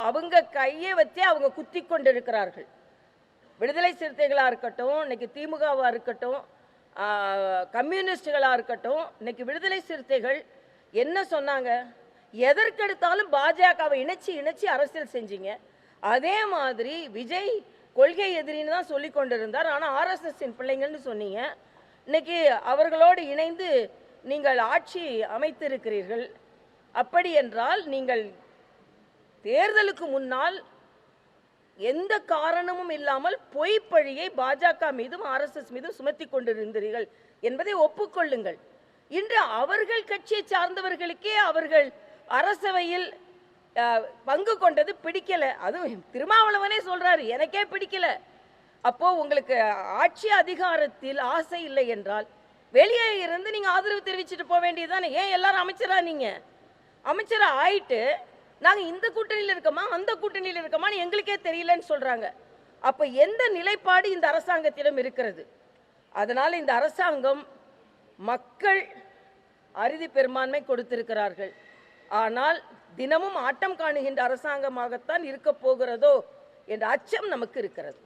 அவங்க கையை வச்சே அவங்க குத்தி கொண்டிருக்கிறார்கள். விடுதலை சிறுத்தைகளாக இருக்கட்டும், இன்னைக்கு திமுகவாக இருக்கட்டும், கம்யூனிஸ்டுகளாக இருக்கட்டும், இன்னைக்கு விடுதலை சிறுத்தைகள் என்ன சொன்னாங்க? எதற்கெடுத்தாலும் பாஜகவை இணைச்சி இணைச்சி அரசியல் செஞ்சீங்க. அதே மாதிரி விஜய் கொள்கை எதிரின்னு தான் சொல்லி கொண்டிருந்தார். ஆனால் ஆர்எஸ்எஸ்ஸின் பிள்ளைங்கன்னு சொன்னீங்க. இன்னைக்கு அவர்களோடு இணைந்து நீங்கள் ஆட்சி அமைத்திருக்கிறீர்கள். அப்படி என்றால் நீங்கள் தேர்தலுக்கு முன்னால் எந்த காரணமும் இல்லாமல் பொய்ப்பழியை பாஜக மீதும் ஆர்எஸ்எஸ் மீதும் சுமத்தி கொண்டிருந்தீர்கள் என்பதை ஒப்புக்கொள்ளுங்கள். இன்று அவர்கள் கட்சியை சார்ந்தவர்களுக்கே அவர்கள் அரசவையில் பங்கு கொண்டது பிடிக்கல. அதுவும் திருமாவளவனே சொல்றாரு, எனக்கே பிடிக்கல. அப்போ உங்களுக்கு ஆட்சி அதிகாரத்தில் ஆசை இல்லை என்றால் வெளியே இருந்து நீங்க ஆதரவு தெரிவிச்சுட்டு போக வேண்டியதுதானே. ஏன் எல்லாரும் அமைச்சரா நீங்க அமைச்சரா ஆயிட்டு நாங்க இந்த கூட்டணியில் இருக்கோமா அந்த கூட்டணியில் இருக்கோமான்னு எங்களுக்கே தெரியலன்னு சொல்றாங்க. அப்ப எந்த நிலைப்பாடு இந்த அரசாங்கத்திடம் இருக்கிறது? அதனால இந்த அரசாங்கம் மக்கள் அறுதி பெரும்பான்மை கொடுத்திருக்கிறார்கள். ஆனால் தினமும் ஆட்டம் காணுகின்ற அரசாங்கமாகத்தான் இருக்க போகிறதோ என்ற அச்சம் நமக்கு இருக்கிறது.